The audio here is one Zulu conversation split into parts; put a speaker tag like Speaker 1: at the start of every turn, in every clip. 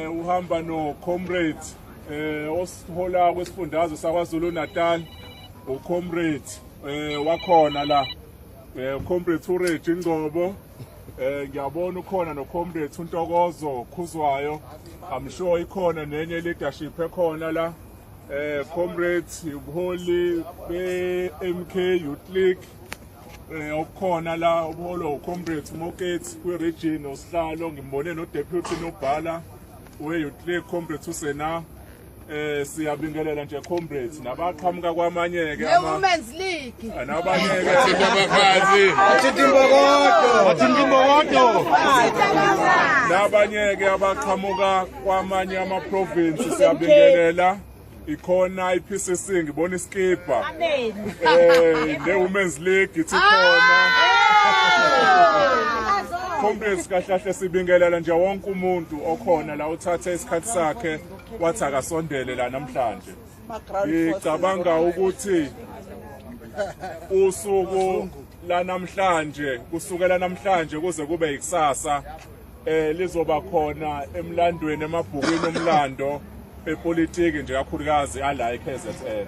Speaker 1: Uhamba no comrade osihola kwesifundazwe saKwaZulu Natal ucomrade wakhona la comrade uReggie Ngcobo ngiyabona ukhona no comrade uNtokozo Khuzwayo I'm sure ikhona nenye leadership ekhona la comrades ubuholi beMK Youth League okhona la ubuholo ucomrade Moketsi kwiregion osihlalo ngimbone no deputy nobhala we-Youth League comrade uSena siyabingelela nje comrades nabaqhamuka kwamanye ke
Speaker 2: Women's League
Speaker 1: nabanye ke abakazi nabanye ke abaqhamuka kwamanye ama province siyabingelela ikhona iPCC ngibona iskipa le Women's League ithi khona comrades kahle sibingelela nje wonke umuntu okhona la uthathe isikhathi sakhe wathi akasondele la namhlanje ngicabanga ukuthi usuku la namhlanje kusukela namhlanje kuze kube ikusasa lizoba khona emlandweni emabhukwini omlando epolitiki nje kakhulukazi ala eKZN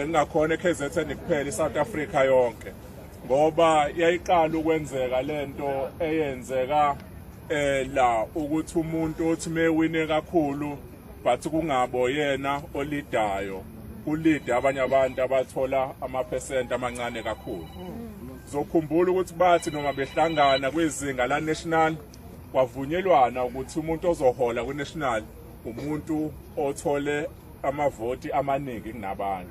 Speaker 1: ngakhona eKZN kuphela iSouth Africa yonke ngoba yayiqala ukwenzeka lento eyenzeka la ukuthi umuntu othi mewine kakhulu but kungabo yena olidayo ulida abanye abantu abathola amaphesenti amancane kakhulu zokhumbula ukuthi bathi noma behlangana kwezinga la national kwavunyelwana ukuthi umuntu ozohola kwi-national umuntu othole amavoti amaningi kunabantu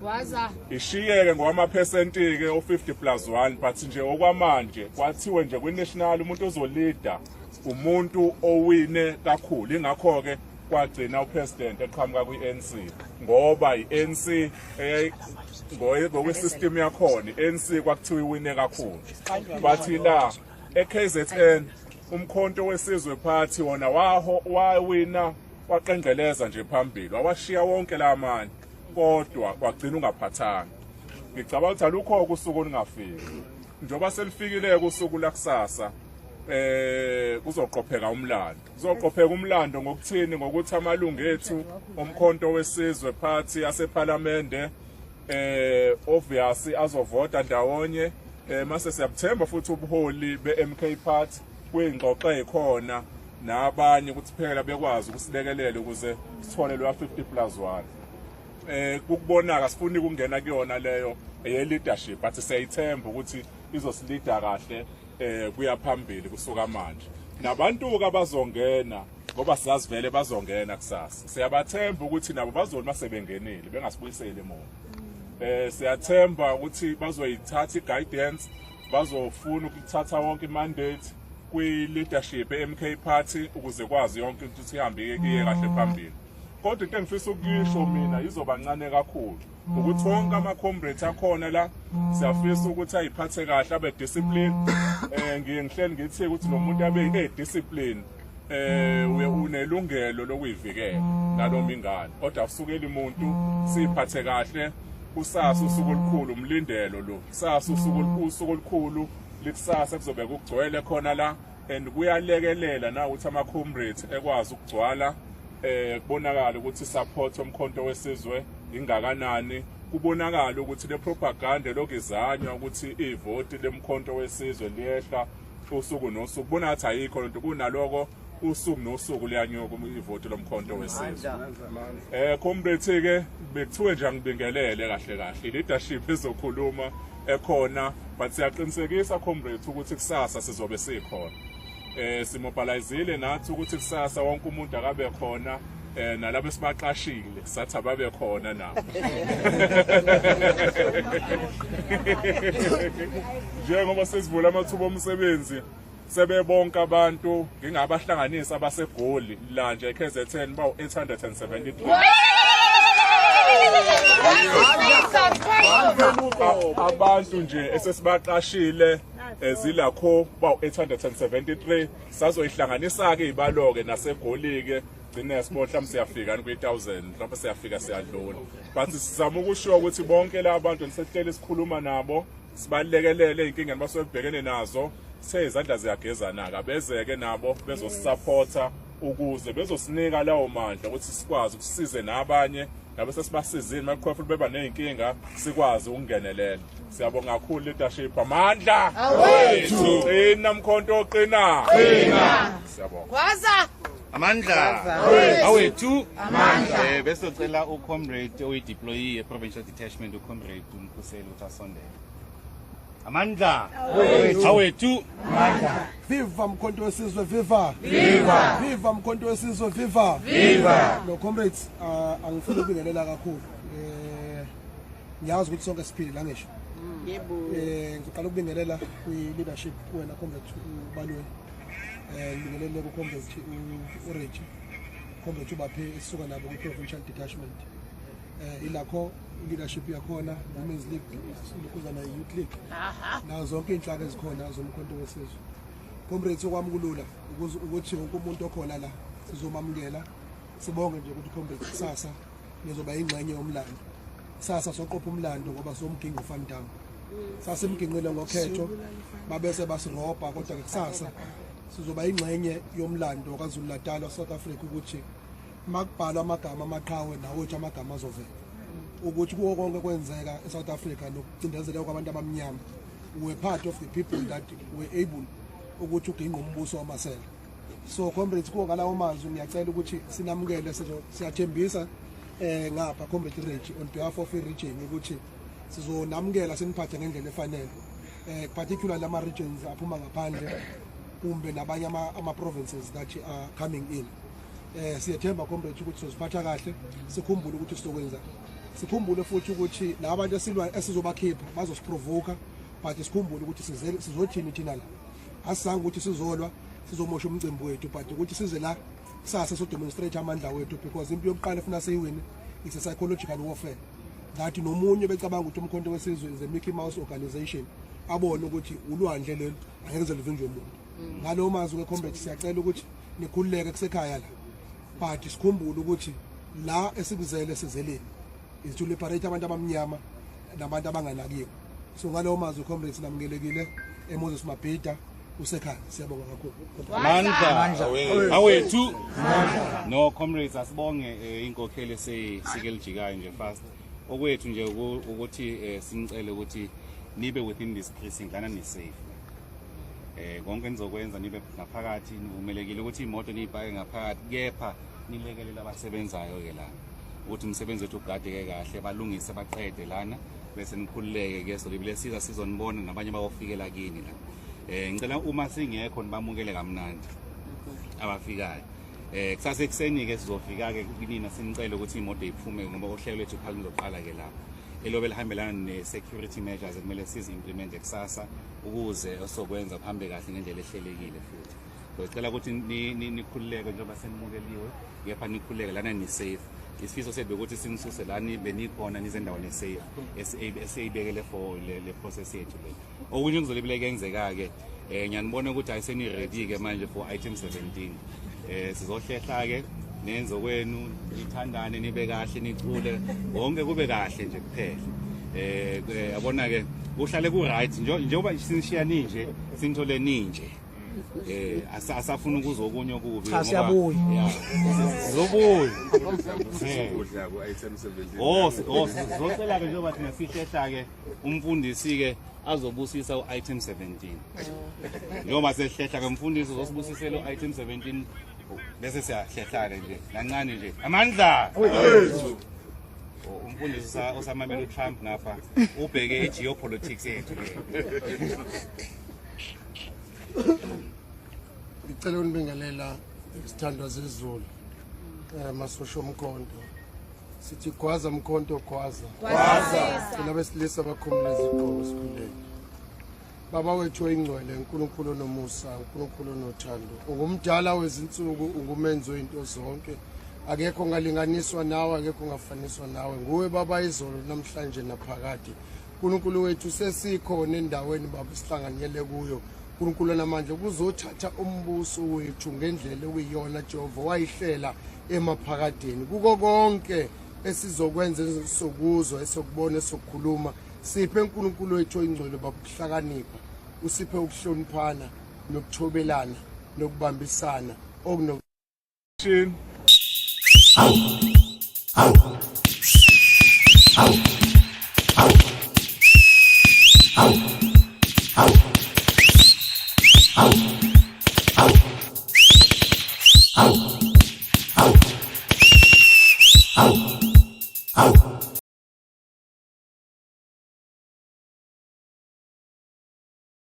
Speaker 1: ishiyeke ngokwamaphesenti ke o50+1 but nje okwamanje kwathiwe nje kwi-national umuntu ozolida umuntu owine kakhulu ingakho ke kwagcina upresident eqhamuka kwi-ANC ngoba i-ANC ngokwesystem yakhona i-ANC kwakuthiwa iwine kakhulu but la eKZN umkhonto wesizwe party wona wawina waqengeleza nje phambili wawashiya wonke lamanye kodwa kwagcina ungaphathanga ngicabanga ukuthi alukho kusuku olungafiki njoba selifikile kusuku lakusasa kuzoqopheka umlando ngokuthini ngokuthi amalungu ethu omkhonto wesizwe party asephalamende obviously azovota ndawonye mase siyabuthemba futhi ubuholi beMK party kwingxoxo ekhona nabanye ukuthi phela bekwazi ukusilekelela ukuze sithole lo 50+1 kukubonaka sifuni ukungena kuyona leyo leadership but siyayithemba ukuthi izosilida kahle kuya phambili kusuka manje nabantu ke abazongena ngoba siyazi vele bazongena kusasa siyabathemba ukuthi nabo bazoli masebengenile bengasibuyiseli emuva siyathemba ukuthi bazoyithatha iguidance bazofuna ukuthatha wonke mandate kwi-leadership eMK party ukuze kwazi yonke into ukuthi ihambe kiye kahle phambili kodwa into engifisa ukuyisho mina izoba ncane kakhulu ukuthi wonke ama-comrades akhona la siyafisa ukuthi ayiphathe kahle abe discipline ngihleli ngithi ukuthi lo muntu abe discipline unelungelo lokuyivikela naloma ingane kodwa usukela umuntu siphathe kahle kusasa usuku olukhulu umlindelo lo kusasa usuku olukhulu likusasa kuzobe kugcwele khona la and kuyalekelela na ukuthi ama-comrades ekwazi ukugcwala kubonakala ukuthi support omkhonto wesizwe ingakanani kubonakala ukuthi le propaganda lokuzanywa ukuthi ivoti lemkhonto wesizwe liyehla usuku nosuku kubona ngathi ayikho lento kunaloko usuku nosuku liyanyuka ivoti lomkhonto wesizwe comrades ke bekuthiwe nje ngibingelele kahle leadership izokhuluma ekhona but siyaqinisekisa comrades ukuthi kusasa sizobe sikhona simobilizile nathi ukuthi kusasa wonke umuntu akabe khona nalabo esibaqashile sathi ababe khona nabo njengoba sesivula amathuba omsebenzi sebebonke abantu ngingabahlanganisa abasegoli la nje eKZN bawu 873 abantu nje esesibaqashile zilakho bawu 873 sazoyihlanganisa ke ibaloke nasegolike gcine sibona mhlawumbe siyafika kwi1000 mhlawumbe siyafika siyadlula but sizama ukusho ukuthi bonke la bantu nisehlele sikhuluma nabo sibalekelele inkinga abasebebhekene nazo sezandla ziyagezana kabezeke nabo bezosupporta ukuze bezosinika lawo mandla ukuthi sikwazi ukusize nabanye ngabe sesibasizini makukhona futhi beba nezinkinga sikwazi ukungenelela. Siyabonga kakhulu leadership amandla awethu qina mkhonto oqina qina. Siyabonga kwaza
Speaker 2: amandla awethu amandla. Bese ucela ucomrade oyideploy e-provincial detachment ucomrade uMkhuseli uthasondela. Amandla awethu amandla.
Speaker 3: Viva mkhonto wesizwe viva viva viva mkhonto wesizwe viva viva. No comrades angifuni ukubingelela kakhulu ngiyazi ukuthi sonke siphile la ngisho yebo ngiqala ukubingelela kwi-leadership wena comrade ubalweni ngibingelele ku comrade uRechi comrade ubaphe esisuka nabo ku-provincial detachment ilakho leadership yakhona women's league lokuza na youth league nazo zonke inhlaka ezikhona zomkhonto wesizwe. Comrades okwamkulula ukuthi wonke umuntu okhona la sizomamukela sibonge nje ukuthi comrades kusasa nizoba ingxenye yomlando. Sasa soqopha umlando ngoba somginqo uFantama sasemginqile ngokhetho babese basirobha kodwa kusasa sizoba ingxenye yomlando kaZulu Natal South Africa ukuthi makubhalwa amagama amaqhawe nawo amagama azovela ukuthi kuwo konke kwenzeka eSouth Africa nokucindezeleka kwabantu abamnyama we part of the people that were able ukuthi uginqa umbuso wamasela. So comrades kuwo ngalawo mazwi ngiyacela ukuthi sinamukele siyathembisa ngapha comrade Rechi on behalf of i-region ukuthi sizonamukela siniphathe ngendlela efanele particularly lama regions aphuma ngaphandle kumbe nabanye ama-provinces that are coming in. Siyathemba comrade ukuthi sizophatha kahle sikhumbule ukuthi sizokwenza sikhumbule futhi ukuthi labantu esizobakhipha bazosiprovoka but sikhumbule ukuthi sizothini thina la asizange ukuthi sizolwa sizomosha umcimbi wethu but ukuthi size la kusasa so demonstrate amandla wethu because impilo yokuqala efuna siyiwine is a psychological warfare that nomunye becabanga ukuthi umkhonto wesizwe is a Mickey Mouse organization abone ukuthi ulwandle lelo angeke livinjwe umuntu. Ngalo mazwi ke comrade siyacela ukuthi nikhululeke kusekhaya la but sikhumbule ukuthi la esikuzele sizeleni is to liberate abantu abamnyama nabantu abanganakiwe. So ngalo mazwi comrades namukelekile eMoses Mabhida usekhaya siyabonga kakhulu.
Speaker 2: Amandla awethu no comrades asibonge inkokheli seyikelijikayo nje fast okwethu nje ukuthi sinicele ukuthi nibe within this precinct lana ni safe. Konke nizokwenza nibe ngaphakathi nivumelekile ukuthi imoto niyibhake ngaphakathi kepha nilekelela abasebenzayo ke la ukuthi umsebenzi wethu ugadeke kahle balungise baqede lana bese nikhululeke ke so libele siza sizonibona nabanye bayofikela kini la. Ngicela uma singekho nibamukele kamnandi abafikayo. Kusasa ekseni ke sizofika ke kunina sinicela ukuthi imoto iphume ngoba uhlelo lwethu phakathi lizoqala ke lapho. Elobe lihambelana ne-security measures ekumele sizi-implemente kusasa ukuze osokwenza kuhambe kahle ngendlela ehlelekile futhi. Ngicela ukuthi nikhululeke njengoba senimukeliwe kepha nikhululeke lana ni-safe. Isifiso sethu ukuthi sinisuse la benikhona nize endaweni esafe esiyibekele for le process yethu le. Okunye kuzolibeleke kenzeka-ke ngiyanibona ukuthi ayiseni-ready-ke manje for item 17. Sizohlehla-ke nenzo kwenu nithandane nibe kahle nicule wonke kube kahle nje kuphela. Yabona-ke kuhlale ku-right njengoba sinishiya ninje sinithole ninje. Asafuna ukuzwa okunye okubi ngoba sizobuya sizocela ke njengoba thina sihlehla-ke umfundisi-ke azobusisa u-item 17 njengoba sehlehla-ke umfundisi uzosibusisela u-item 17 bese siyahlehla-ke nje kancane nje amandla umfundisi osamamela uTrump ngapha ubheke i-geopolitics yethu
Speaker 3: ngicela unibingelela isithandwa zezulu masosho omkhonto sithi gwaza mkhonto gwaza thina besilisa bakhumula izigqoko esikhuleni. Baba wethu oyingcwele uNkulunkulu onomusa uNkulunkulu onothando ungumdala wezinsuku ungumenzi wento zonke akekho ngalinganiswa nawe akekho ngafaniswa nawe nguwe baba izolo namhlanje naphakade. uNkulunkulu wethu sesikhona endaweni baba sihlanganyele kuyo uNkulunkulu namandla kuzothatha umbuso wethu ngendlela okuyiyona Jehova wayihlela emaphakadeni kuko konke esizokwenza esokuzwa esokubona esokukhuluma siphe uNkulunkulu wethu oyingcwele babuhlakanipha
Speaker 4: usiphe ukuhloniphana nokuthobelana nokubambisana okuno
Speaker 1: Shin.
Speaker 5: Ow.